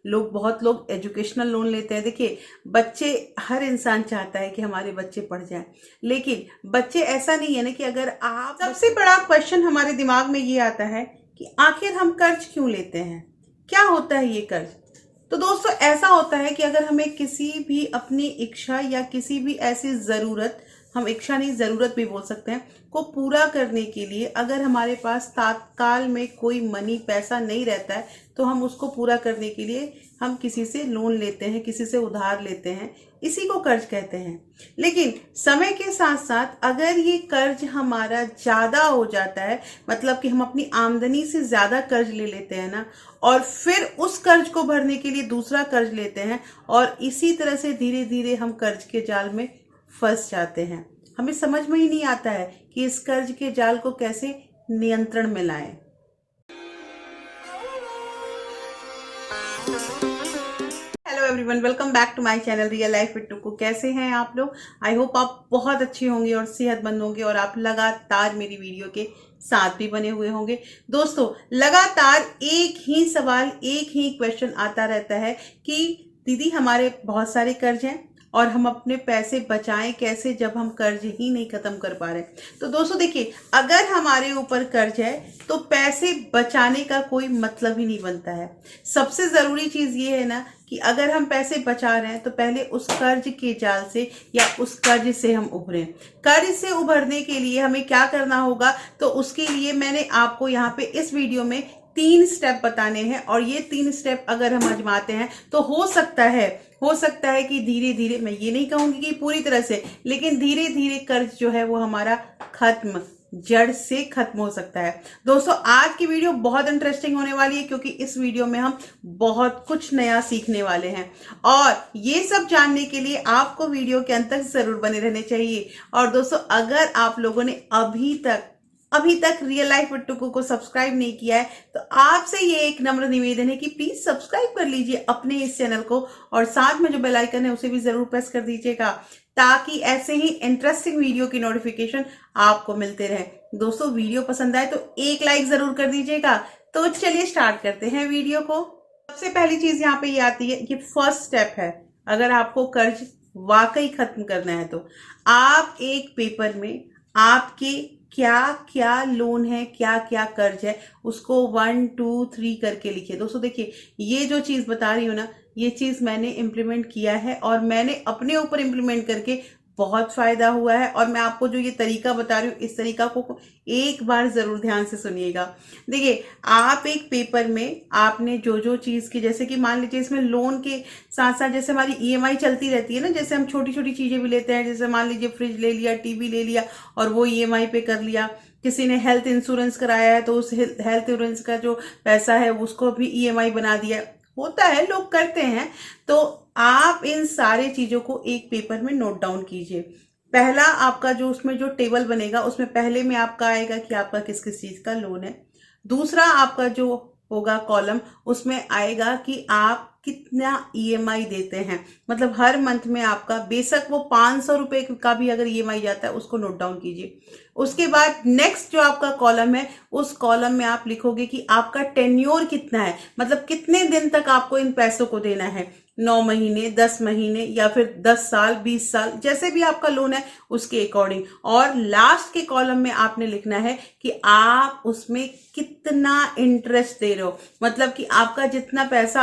लोग बहुत लोग एजुकेशनल लोन लेते हैं। देखिए बच्चे, हर इंसान चाहता है कि हमारे बच्चे पढ़ जाएं, लेकिन बच्चे ऐसा नहीं है ना कि अगर आप, सबसे बड़ा क्वेश्चन हमारे दिमाग में ये आता है कि आखिर हम कर्ज क्यों लेते हैं, क्या होता है ये कर्ज। तो दोस्तों ऐसा होता है कि अगर हमें किसी भी अपनी इच्छा या किसी भी ऐसी ज़रूरत, हम इच्छा नहीं ज़रूरत भी बोल सकते हैं, को पूरा करने के लिए अगर हमारे पास तात्काल में कोई मनी पैसा नहीं रहता है, तो हम उसको पूरा करने के लिए हम किसी से लोन लेते हैं, किसी से उधार लेते हैं, इसी को कर्ज कहते हैं। लेकिन समय के साथ साथ अगर ये कर्ज हमारा ज़्यादा हो जाता है, मतलब कि हम अपनी आमदनी से ज़्यादा कर्ज ले लेते हैं ना, और फिर उस कर्ज को भरने के लिए दूसरा कर्ज लेते हैं, और इसी तरह से धीरे धीरे हम कर्ज के जाल में फंस जाते हैं। हमें समझ में ही नहीं आता है कि इस कर्ज के जाल को कैसे नियंत्रण में लाएं। Hello everyone, welcome back to my channel real life with Tuku. कैसे हैं आप लोग? आई होप आप बहुत अच्छे होंगे और सेहतमंद होंगे, और आप लगातार मेरी वीडियो के साथ भी बने हुए होंगे। दोस्तों लगातार एक ही सवाल, एक ही क्वेश्चन आता रहता है कि दीदी हमारे बहुत सारे कर्ज हैं और हम अपने पैसे बचाएं कैसे जब हम कर्ज ही नहीं खत्म कर पा रहे। तो दोस्तों देखिए, अगर हमारे ऊपर कर्ज है तो पैसे बचाने का कोई मतलब ही नहीं बनता है। सबसे जरूरी चीज ये है ना कि अगर हम पैसे बचा रहे हैं तो पहले उस कर्ज के जाल से या उस कर्ज से हम उभरें। कर्ज से उभरने के लिए हमें क्या करना होगा, तो उसके लिए मैंने आपको यहाँ पे इस वीडियो में 3 स्टेप बताने हैं, और ये 3 स्टेप अगर हम आजमाते हैं तो हो सकता है कि धीरे धीरे, मैं ये नहीं कहूंगी कि पूरी तरह से, लेकिन धीरे धीरे कर्ज जो है वो हमारा खत्म, जड़ से खत्म हो सकता है। दोस्तों आज की वीडियो बहुत इंटरेस्टिंग होने वाली है, क्योंकि इस वीडियो में हम बहुत कुछ नया सीखने वाले हैं, और ये सब जानने के लिए आपको वीडियो के अंत तक जरूर बने रहने चाहिए। और दोस्तों अगर आप लोगों ने अभी तक रियल लाइफ विद टुकू को सब्सक्राइब नहीं किया है, तो आपसे ये एक नम्र निवेदन है कि प्लीज सब्सक्राइब कर लीजिए अपने इस चैनल को, और साथ में जो बेल आइकन है उसे भी जरूर प्रेस कर दीजिएगा, ताकि ऐसे ही इंटरेस्टिंग वीडियो की नोटिफिकेशन आपको मिलते रहे। दोस्तों वीडियो पसंद आए तो एक लाइक जरूर कर दीजिएगा। तो चलिए स्टार्ट करते हैं वीडियो को। सबसे पहली चीज यहाँ पे ये आती है, ये फर्स्ट स्टेप है। अगर आपको कर्ज वाकई खत्म करना है तो आप एक पेपर में आपके क्या क्या लोन है, क्या क्या कर्ज है, उसको 1 2 3 करके लिखिए। दोस्तों देखिए, ये जो चीज बता रही हूँ ना, ये चीज मैंने इम्प्लीमेंट किया है, और मैंने अपने ऊपर इम्प्लीमेंट करके बहुत फायदा हुआ है। और मैं आपको जो ये तरीका बता रही हूँ, इस तरीका को एक बार जरूर ध्यान से सुनिएगा। देखिए, आप एक पेपर में आपने जो जो चीज की, जैसे कि मान लीजिए इसमें लोन के साथ साथ जैसे हमारी ईएमआई चलती रहती है ना, जैसे हम छोटी छोटी चीजें भी लेते हैं, जैसे मान लीजिए फ्रिज ले लिया, टीवी ले लिया और वो ईएमआई पे कर लिया। किसी ने हेल्थ इंश्योरेंस कराया है तो उस हेल्थ इंश्योरेंस का जो पैसा है उसको भी ईएमआई बना दिया, होता है, लोग करते हैं। तो आप इन सारे चीजों को एक पेपर में नोट डाउन कीजिए। पहला आपका जो उसमें जो टेबल बनेगा, उसमें पहले में आपका आएगा कि आपका किस किस चीज का लोन है। दूसरा आपका जो होगा कॉलम, उसमें आएगा कि आप कितना ईएमआई देते हैं, मतलब हर मंथ में आपका, बेशक वो 500 रुपए का भी अगर ईएमआई जाता है उसको नोट डाउन कीजिए। उसके बाद नेक्स्ट जो आपका कॉलम है, उस कॉलम में आप लिखोगे कि आपका टेन्योर कितना है, मतलब कितने दिन तक आपको इन पैसों को देना है, 9 महीने, 10 महीने, या फिर 10 साल, 20 साल, जैसे भी आपका लोन है उसके अकॉर्डिंग। और लास्ट के कॉलम में आपने लिखना है कि आप उसमें कितना इंटरेस्ट दे रहे हो, मतलब कि आपका जितना पैसा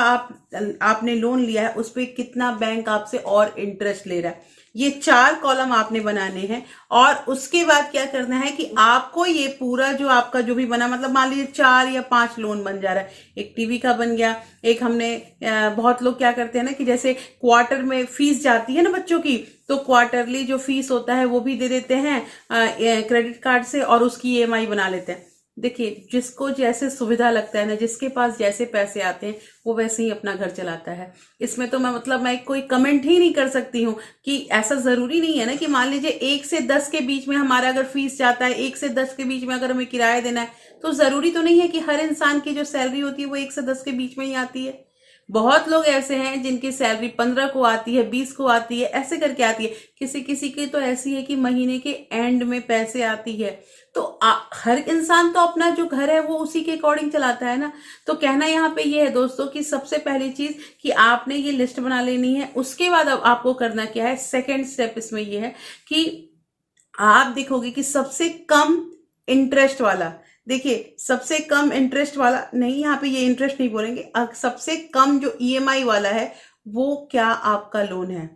आपने लोन लिया है उस पर कितना बैंक आपसे और इंटरेस्ट ले रहा है। ये 4 कॉलम आपने बनाने हैं। और उसके बाद क्या करना है कि आपको ये पूरा जो आपका जो भी बना, मतलब मान लीजिए 4 या 5 लोन बन जा रहा है, एक टीवी का बन गया, एक हमने बहुत लोग क्या करते हैं ना कि जैसे क्वार्टर में फीस जाती है ना बच्चों की, तो क्वार्टरली जो फीस होता है वो भी दे देते हैं क्रेडिट कार्ड से, और उसकी ईएमआई बना लेते हैं। देखिए, जिसको जैसे सुविधा लगता है ना, जिसके पास जैसे पैसे आते हैं वो वैसे ही अपना घर चलाता है। इसमें तो मैं कोई कमेंट ही नहीं कर सकती हूँ कि ऐसा जरूरी नहीं है ना कि मान लीजिए 1 से 10 के बीच में हमारा अगर फीस जाता है, 1 से 10 के बीच में अगर हमें किराया देना है, तो जरूरी तो नहीं है कि हर इंसान की जो सैलरी होती है वो 1 से 10 के बीच में ही आती है। बहुत लोग ऐसे हैं जिनकी सैलरी 15 को आती है, 20 को आती है, ऐसे करके आती है। किसी किसी की तो ऐसी है कि महीने के एंड में पैसे आती है। तो हर इंसान तो अपना जो घर है वो उसी के अकॉर्डिंग चलाता है ना। तो कहना यहाँ पे ये है दोस्तों कि सबसे पहली चीज कि आपने ये लिस्ट बना लेनी है। उसके बाद अब आपको करना क्या है, सेकेंड स्टेप इसमें ये है कि आप देखोगे कि सबसे कम इंटरेस्ट वाला, देखिए सबसे कम इंटरेस्ट वाला नहीं, यहाँ पे ये इंटरेस्ट नहीं बोलेंगे, सबसे कम जो ईएमआई वाला है वो क्या आपका लोन है।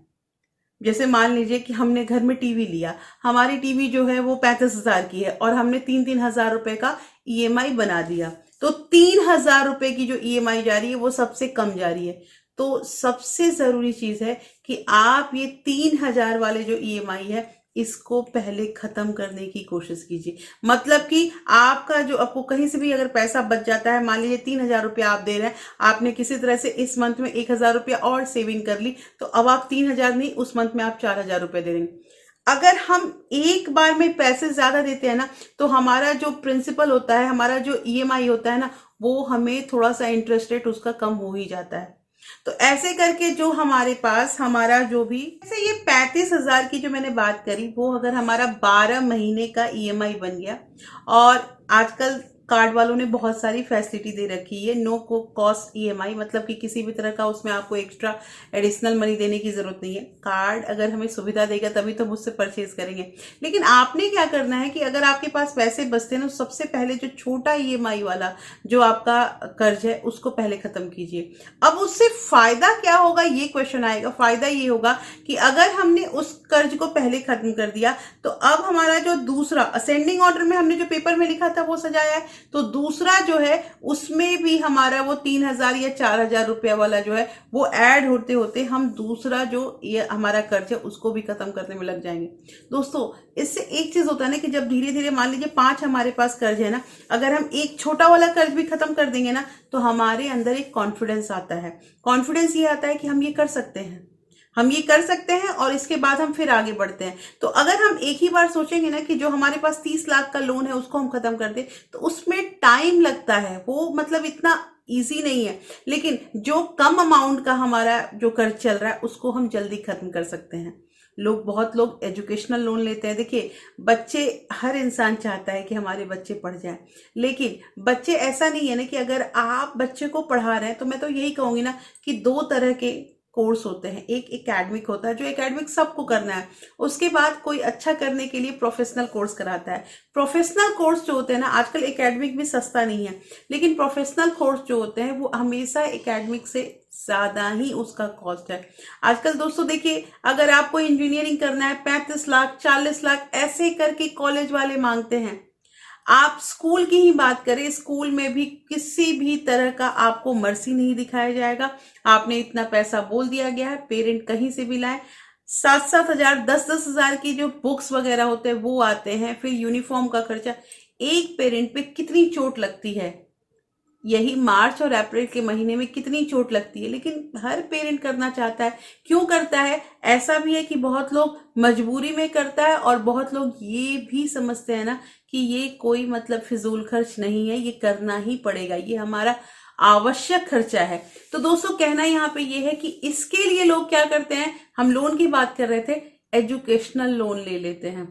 जैसे मान लीजिए कि हमने घर में टीवी लिया, हमारी टीवी जो है वो 35,000 की है और हमने 3-3 हजार रुपए का ईएमआई बना दिया। तो 3,000 रुपए की जो ईएमआई जा रही है वो सबसे कम जा रही है। तो सबसे जरूरी चीज है कि आप ये 3,000 वाले जो ईएमआई है इसको पहले खत्म करने की कोशिश कीजिए। मतलब कि आपका जो, आपको कहीं से भी अगर पैसा बच जाता है, मान लीजिए 3,000 रुपया आप दे रहे हैं, आपने किसी तरह से इस मंथ में 1,000 रुपया और सेविंग कर ली, तो अब आप 3,000 नहीं, उस मंथ में आप 4,000 रुपये दे देंगे। अगर हम एक बार में पैसे ज्यादा देते हैं ना, तो हमारा जो प्रिंसिपल होता है, हमारा जो ईएमआई होता है ना, वो हमें थोड़ा सा इंटरेस्ट रेट उसका कम हो ही जाता है। तो ऐसे करके जो हमारे पास हमारा जो भी, जैसे ये 35,000 की जो मैंने बात करी, वो अगर हमारा 12 महीने का ईएमआई बन गया, और आजकल कार्ड वालों ने बहुत सारी फैसिलिटी दे रखी है, नो कॉस्ट ईएमआई, मतलब कि किसी भी तरह का उसमें आपको एक्स्ट्रा एडिशनल मनी देने की जरूरत नहीं है। कार्ड अगर हमें सुविधा देगा तभी तो मुझसे परचेज करेंगे। लेकिन आपने क्या करना है कि अगर आपके पास पैसे बचते हैं ना, सबसे पहले जो छोटा ईएमआई वाला जो आपका कर्ज है उसको पहले खत्म कीजिए। अब उससे फायदा क्या होगा, ये क्वेश्चन आएगा। फायदा ये होगा कि अगर हमने उस कर्ज को पहले खत्म कर दिया, तो अब हमारा जो दूसरा असेंडिंग ऑर्डर में हमने जो पेपर में लिखा था वो सजाया है, तो दूसरा जो है उसमें भी हमारा वो 3,000 या 4,000 रुपया वाला जो है वो ऐड होते होते हम दूसरा जो ये हमारा कर्ज है उसको भी खत्म करने में लग जाएंगे। दोस्तों इससे एक चीज होता है ना कि जब धीरे धीरे, मान लीजिए 5 हमारे पास कर्ज है ना, अगर हम एक छोटा वाला कर्ज भी खत्म कर देंगे ना, तो हमारे अंदर एक कॉन्फिडेंस आता है। कॉन्फिडेंस ये आता है कि हम ये कर सकते हैं, हम ये कर सकते हैं, और इसके बाद हम फिर आगे बढ़ते हैं। तो अगर हम एक ही बार सोचेंगे ना कि जो हमारे पास 30 लाख का लोन है उसको हम खत्म कर दें, तो उसमें टाइम लगता है, वो मतलब इतना इजी नहीं है। लेकिन जो कम अमाउंट का हमारा जो कर्ज चल रहा है उसको हम जल्दी खत्म कर सकते हैं। बहुत लोग एजुकेशनल लोन लेते हैं। देखिए बच्चे, हर इंसान चाहता है कि हमारे बच्चे पढ़ जाएं, लेकिन बच्चे, ऐसा नहीं है ना कि अगर आप बच्चे को पढ़ा रहे हैं, तो मैं तो यही कहूंगी ना कि 2 तरह के कोर्स होते हैं। एक एकेडमिक होता है, जो एकेडमिक सबको करना है। उसके बाद कोई अच्छा करने के लिए प्रोफेशनल कोर्स कराता है। प्रोफेशनल कोर्स जो होते हैं ना, आजकल एकेडमिक भी सस्ता नहीं है, लेकिन प्रोफेशनल कोर्स जो होते हैं वो हमेशा एकेडमिक से ज्यादा ही उसका कॉस्ट है। आजकल दोस्तों देखिए, अगर आपको इंजीनियरिंग करना है, 35 लाख 40 लाख ऐसे करके कॉलेज वाले मांगते हैं। आप स्कूल की ही बात करें, स्कूल में भी किसी भी तरह का आपको मर्सी नहीं दिखाया जाएगा। आपने इतना पैसा बोल दिया गया है, पेरेंट कहीं से भी लाए, 7-7 हजार 10-10 हजार की जो बुक्स वगैरह होते हैं वो आते हैं, फिर यूनिफॉर्म का खर्चा। एक पेरेंट पे कितनी चोट लगती है, यही मार्च और अप्रैल के महीने में कितनी चोट लगती है। लेकिन हर पेरेंट करना चाहता है। क्यों करता है? ऐसा भी है कि बहुत लोग मजबूरी में करता है, और बहुत लोग ये भी समझते हैं ना कि ये कोई मतलब फिजूल खर्च नहीं है, ये करना ही पड़ेगा, ये हमारा आवश्यक खर्चा है। तो दोस्तों कहना यहाँ पे ये है कि इसके लिए लोग क्या करते हैं, हम लोन की बात कर रहे थे, एजुकेशनल लोन ले लेते हैं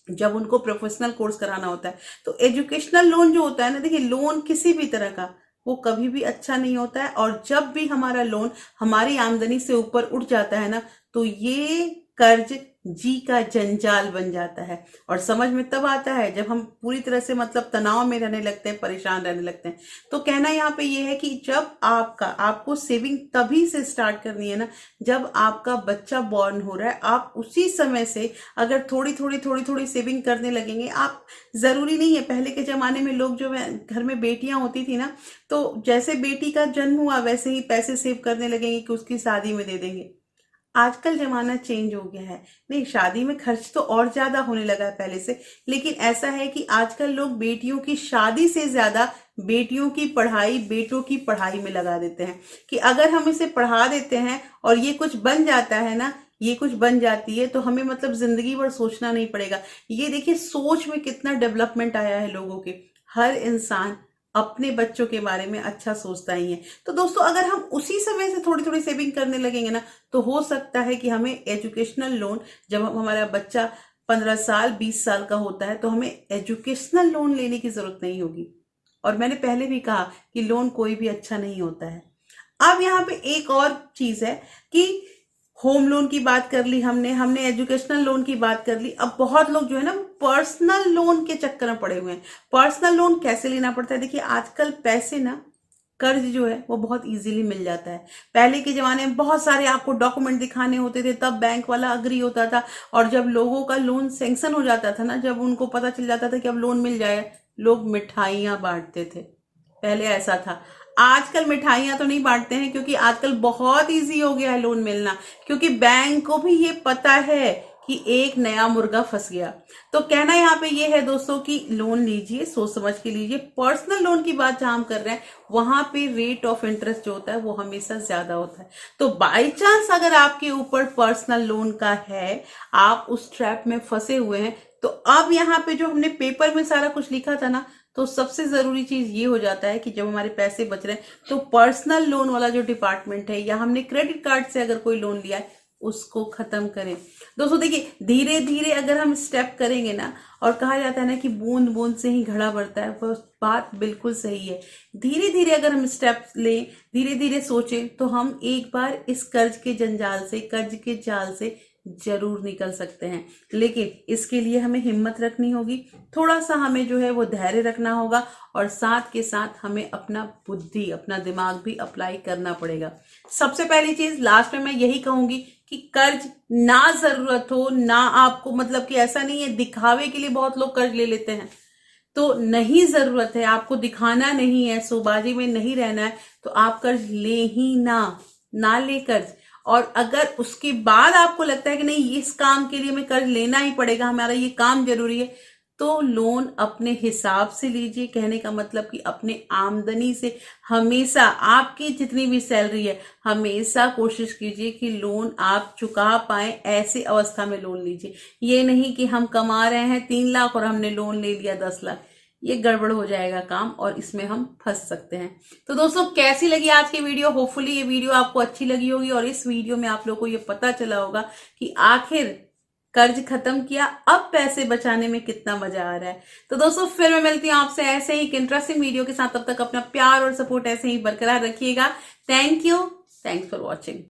जब उनको प्रोफेशनल कोर्स कराना होता है। तो एजुकेशनल लोन जो होता है ना, देखिए लोन किसी भी तरह का वो कभी भी अच्छा नहीं होता है, और जब भी हमारा लोन हमारी आमदनी से ऊपर उठ जाता है ना, तो ये कर्ज जी का जंजाल बन जाता है। और समझ में तब आता है जब हम पूरी तरह से मतलब तनाव में रहने लगते हैं, परेशान रहने लगते हैं। तो कहना यहाँ पे ये है कि जब आपको सेविंग तभी से स्टार्ट करनी है ना, जब आपका बच्चा बॉर्न हो रहा है। आप उसी समय से अगर थोड़ी थोड़ी सेविंग करने लगेंगे, आप, जरूरी नहीं है, पहले के जमाने में लोग जो घर में बेटियां होती थी ना, तो जैसे बेटी का जन्म हुआ वैसे ही पैसे सेव करने लगेंगे कि उसकी शादी में दे देंगे। आजकल जमाना चेंज हो गया है, नहीं शादी में खर्च तो और ज्यादा होने लगा है पहले से। लेकिन ऐसा है कि आजकल लोग बेटियों की शादी से ज्यादा बेटियों की पढ़ाई, बेटों की पढ़ाई में लगा देते हैं, कि अगर हम इसे पढ़ा देते हैं और ये कुछ बन जाता है ना, ये कुछ बन जाती है, तो हमें मतलब जिंदगी भर सोचना नहीं पड़ेगा। ये देखिए सोच में कितना डेवलपमेंट आया है लोगों के। हर इंसान अपने बच्चों के बारे में अच्छा सोचता ही है। तो दोस्तों अगर हम उसी समय से थोड़ी थोड़ी सेविंग करने लगेंगे ना, तो हो सकता है कि हमें एजुकेशनल लोन, जब हमारा बच्चा 15 साल 20 साल का होता है, तो हमें एजुकेशनल लोन लेने की जरूरत नहीं होगी। और मैंने पहले भी कहा कि लोन कोई भी अच्छा नहीं होता है। अब यहाँ पे एक और चीज है कि होम लोन की बात कर ली हमने हमने एजुकेशनल लोन की बात कर ली। अब बहुत लोग जो है ना पर्सनल लोन के चक्कर में पड़े हुए हैं। पर्सनल लोन कैसे लेना पड़ता है? देखिए आजकल पैसे ना, कर्ज जो है वो बहुत इजीली मिल जाता है। पहले के जमाने में बहुत सारे आपको डॉक्यूमेंट दिखाने होते थे, तब बैंक वाला अग्री होता था। और जब लोगों का लोन सैंक्शन हो जाता था ना, जब उनको पता चल जाता था कि अब लोन मिल जाए, लोग मिठाइयां बांटते थे। पहले ऐसा था। आजकल मिठाइयां तो नहीं बांटते हैं, क्योंकि आजकल बहुत इजी हो गया है लोन मिलना। क्योंकि बैंक को भी ये पता है कि एक नया मुर्गा फंस गया। तो कहना यहाँ पे ये है दोस्तों कि लोन लीजिए, सोच समझ के लीजिए। पर्सनल लोन की बात जहां हम कर रहे हैं, वहां पे रेट ऑफ इंटरेस्ट जो होता है वो हमेशा ज्यादा होता है। तो बाई चांस अगर आपके ऊपर पर्सनल लोन का है, आप उस ट्रैप में फंसे हुए हैं, तो अब यहाँ पे जो हमने पेपर में सारा कुछ लिखा था ना, तो सबसे जरूरी चीज ये हो जाता है कि जब हमारे पैसे बच रहे हैं, तो पर्सनल लोन वाला जो डिपार्टमेंट है, या हमने क्रेडिट कार्ड से अगर कोई लोन लिया है, उसको खत्म करें। दोस्तों देखिए, धीरे धीरे अगर हम स्टेप करेंगे ना, और कहा जाता है ना कि बूंद बूंद से ही घड़ा भरता है, वो बात बिल्कुल सही है। धीरे धीरे अगर हम स्टेप लें, धीरे धीरे सोचें, तो हम एक बार इस कर्ज के जंजाल से, कर्ज के जाल से जरूर निकल सकते हैं। लेकिन इसके लिए हमें हिम्मत रखनी होगी, थोड़ा सा हमें जो है वो धैर्य रखना होगा, और साथ के साथ हमें अपना बुद्धि, अपना दिमाग भी अप्लाई करना पड़ेगा। सबसे पहली चीज लास्ट में मैं यही कहूंगी कि कर्ज ना जरूरत हो ना आपको, मतलब कि ऐसा नहीं है, दिखावे के लिए बहुत लोग कर्ज ले लेते हैं। तो नहीं जरूरत है, आपको दिखाना नहीं है, शोबाजी में नहीं रहना है, तो आप कर्ज ले ही ना ले कर्ज। और अगर उसके बाद आपको लगता है कि नहीं, इस काम के लिए मैं कर्ज लेना ही पड़ेगा, हमारा ये काम जरूरी है, तो लोन अपने हिसाब से लीजिए। कहने का मतलब कि अपने आमदनी से, हमेशा आपकी जितनी भी सैलरी है, हमेशा कोशिश कीजिए कि लोन आप चुका पाए। ऐसे अवस्था में लोन लीजिए। ये नहीं कि हम कमा रहे हैं 3 लाख और हमने लोन ले लिया 10 लाख। ये गड़बड़ हो जाएगा काम, और इसमें हम फंस सकते हैं। तो दोस्तों कैसी लगी आज की वीडियो? होपफुली ये वीडियो आपको अच्छी लगी होगी, और इस वीडियो में आप लोगों को ये पता चला होगा कि आखिर कर्ज खत्म किया, अब पैसे बचाने में कितना मजा आ रहा है। तो दोस्तों फिर मैं मिलती हूँ आपसे ऐसे ही एक इंटरेस्टिंग वीडियो के साथ। तब तक अपना प्यार और सपोर्ट ऐसे ही बरकरार रखिएगा। Thank you, thanks for watching.